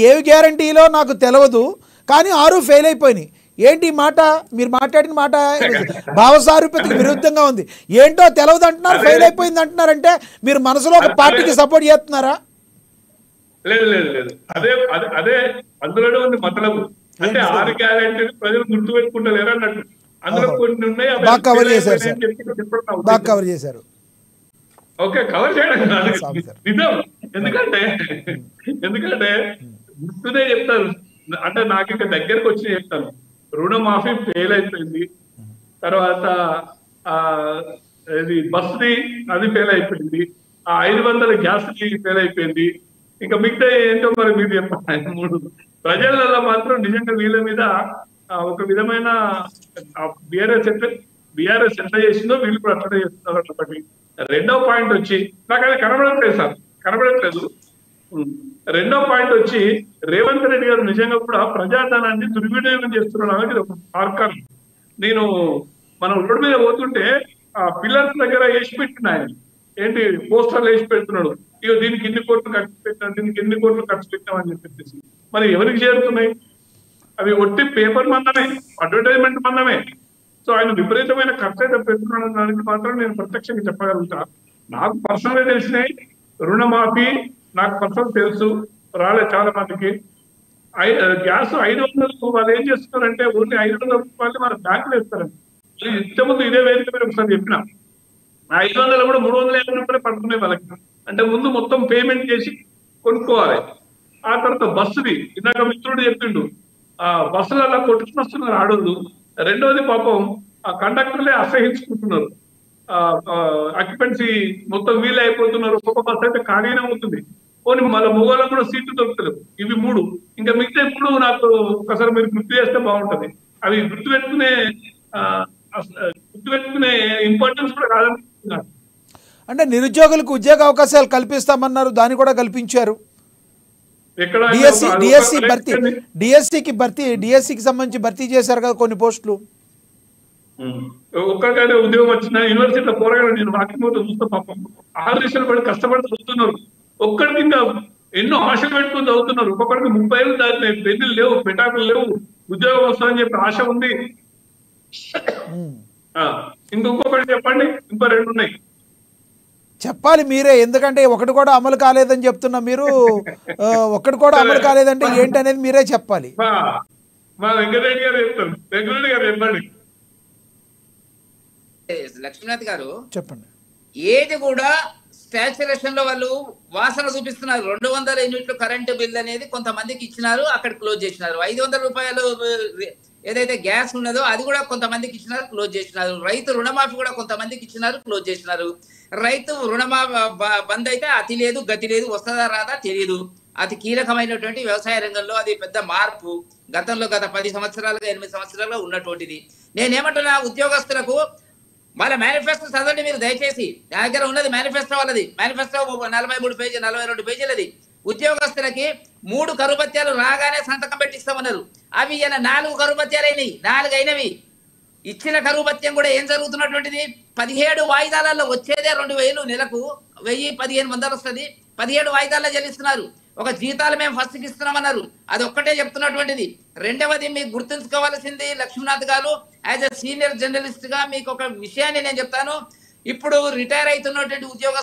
ఏవి గ్యారంటీలో నాకు తెలియదు, కానీ 6 ఫెయిల్ అయిపోయినాయి. ఏంటి ఈ మాట? మీరు మాట్లాడిన మాట భావసారూప్యతకి విరుద్ధంగా ఉంది. ఏంటో తెలియదు అంటున్నారు, ఫెయిల్ అయిపోయింది అంటున్నారంటే మీరు మనసులో ఒక పార్టీకి సపోర్ట్ చేస్తున్నారా? లేదు లేదు లేదు, అదే అదే అదే అందులోనే ఉంది మతలబు. అంటే 6 గ్యారెంటీలు ప్రజలు గుర్తు పెట్టుకుంటలేరు అన్నట్టు. అందులో కొన్ని ఉన్నాయి, బాగా కవర్ చేశారు సార్, బాగా కవర్ చేశారు. ఓకే, కవర్ చేయడం కాదు నిజం. ఎందుకంటే గుర్తునే చెప్తారు. అంటే నాకు ఇంకా దగ్గరకు వచ్చి చెప్తాను. రుణమాఫీ ఫెయిల్ అయిపోయింది, తర్వాత ఇది బస్ది అది ఫెయిల్ అయిపోయింది, ఆ 500 గ్యాస్ ఫెయిల్ అయిపోయింది. ఇంకా మిగతా ఏంటో మరి మీరు చెప్పాలి. 3 ప్రజలలో మాత్రం నిజంగా వీళ్ళ మీద ఒక విధమైన బీఆర్ఎస్ ఎట్లా చేసిందో వీళ్ళు కూడా అట్లా చేస్తున్నారు. ఒకటి. రెండో పాయింట్ వచ్చి నాకు అది కనబడట్లేదు సార్, కనబడట్లేదు. రెండో పాయింట్ వచ్చి రేవంత్ రెడ్డి గారు నిజంగా కూడా ప్రజాధనాన్ని దుర్వినియోగం చేస్తున్నారు అనేది ఒక ఆర్కారం. నేను మనం రోడ్డు మీద పోతుంటే ఆ పిల్లర్స్ దగ్గర వేసి పెట్టిన ఆయన ఏంటి పోస్టర్లు వేసి పెడుతున్నాడు, ఇక దీనికి ఎన్ని కోట్లు ఖర్చు పెట్టినా, దీనికి ఎన్ని కోట్లు ఖర్చు పెట్టినామని చెప్పేసి. మరి ఎవరికి చేరుతున్నాయి అవి? ఒట్టి పేపర్ మందమే, అడ్వర్టైజ్మెంట్ మందమే. సో ఆయన విపరీతమైన ఖర్చు అయితే పెడుతున్నాడు దానికి మాత్రం నేను ప్రత్యక్షంగా చెప్పగలుగుతా. నాకు పర్సనల్ గా తెలిసినాయి రుణమాఫీ, నాకు పర్సనల్ తెలుసు, రాలేదు చాలా మందికి. గ్యాస్ 500 వాళ్ళు ఏం చేస్తున్నారంటే ఓన్లీ 500 రూపాయలు మన బ్యాంకులు వేస్తారండి. ఇంతకుముందు ఇదే వేదిక మీద ఒకసారి చెప్పిన 500 కూడా 350 రూపాయలు పడుతున్నాయి వాళ్ళకి. అంటే ముందు మొత్తం పేమెంట్ చేసి కొనుక్కోవాలి. ఆ తర్వాత బస్సుది ఇందాక మిత్రుడు చెప్పిండు, ఆ బస్సులలో కొట్టుకుని వస్తున్నారు ఆడోళ్ళు. రెండోది పాపం ఆ కండక్టర్లే అసహించుకుంటున్నారు, ఆక్యుపెన్సీ మొత్తం వీలు అయిపోతున్నారు. ఒక్కొక్క బస్సు అయితే ఖాళీనే అవుతుంది, పోనీ మళ్ళీ మొగోళ్ళకు కూడా సీట్లు దొరుకుతలేవు. ఇవి 3. ఇంకా మిగతా 3 నాకు ఒకసారి మీరు గుర్తు చేస్తే బాగుంటది. అవి గుర్తుపెట్టుకునే ఇంపార్టెన్స్ కూడా కాదనుకుంటున్నారు. అంటే నిరుద్యోగులకు ఉద్యోగ అవకాశాలు కల్పిస్తామన్నారు, దాన్ని కూడా కల్పించారు. డిఎస్సికి సంబంధించి భర్తీ చేశారు కదా కొన్ని పోస్టులు. ఒక్కరికైతే ఉద్యోగం వచ్చిన యూనివర్సిటీలో పోరగానే నేను వాకింగ్ చూస్తా, పాపం 6 లక్షలు పడి కష్టపడి చదువుతున్నారు. ఒక్కడికి ఇంకా ఎన్నో ఆశలు పెట్టుకుని చదువుతున్నారు. ఒక్కొక్కడికి 30 ఏళ్ళు దాటినాయి, పెళ్లి లేవు, పెటాకులు లేవు, ఉద్యోగం వస్తుందని చెప్పి ఆశ ఉంది. ఇంకొకటి చెప్పండి, ఇంకో 2 ఉన్నాయి చెప్పాలి మీరే, ఎందుకంటే ఒకటి కూడా అమలు కాలేదని చెప్తున్నా మీరు. ఒకటి కూడా అమలు కాలేదంటే ఏంటనేది మీరే చెప్పాలి. మా వెంకటరెడ్డి గారు చెప్తారు. వెంకటరెడ్డి గారు చెప్పండి. లక్ష్మీనాథ్ గారు చెప్పండి. ఏది కూడా స్టాచ్యురేషన్ లో వాళ్ళు వాసన చూపిస్తున్నారు. 200 యూనిట్లు కరెంటు బిల్ అనేది కొంతమందికి ఇచ్చినారు, అక్కడ క్లోజ్ చేసినారు. 500 రూపాయలు ఏదైతే గ్యాస్ ఉన్నదో అది కూడా కొంతమందికి ఇచ్చినారు, క్లోజ్ చేసినారు. రైతు రుణమాఫీ కూడా కొంతమందికి ఇచ్చినారు, క్లోజ్ చేసినారు. రైతు రుణమాఫీ బంద్ అయితే అతి లేదు గతి లేదు, వస్తుందా రాదా తెలియదు. అతి కీలకమైనటువంటి వ్యవసాయ రంగంలో అది పెద్ద మార్పు. గతంలో గత 10 సంవత్సరాలుగా 8 సంవత్సరాలుగా ఉన్నటువంటిది. నేనేమంటున్నా, ఉద్యోగస్తులకు వాళ్ళ మేనిఫెస్టో చదవండి మీరు దయచేసి. నా దగ్గర ఉన్నది మేనిఫెస్టో వాళ్ళది. Manifesto 43 page 42 పేజీలది. ఉద్యోగస్తులకి 3 కరుభత్యాలు రాగానే సంతకం పెట్టిస్తామన్నారు. అవి ఈయన 4 కరుభత్యాలు అయినాయి, 4 అయినవి. ఇచ్చిన కరుభత్యం కూడా ఏం జరుగుతున్నటువంటిది, 17 వాయిదాలలో వచ్చేదే 2000 నెలకు, 1000-1500 వస్తుంది. 17 వాయిదాల్లో చెల్లిస్తున్నారు. ఒక జీతాలు మేము ఫస్ట్కి ఇస్తున్నామన్నారు, అది ఒక్కటే చెప్తున్నటువంటిది. రెండవది మీకు గుర్తుంచుకోవాల్సింది లక్ష్మీనాథ్ గారు, యాజ్ ఎ సీనియర్ జర్నలిస్ట్ గా మీకు ఒక విషయాన్ని నేను చెప్తాను. ఇప్పుడు రిటైర్ అవుతున్నటువంటి ఉద్యోగ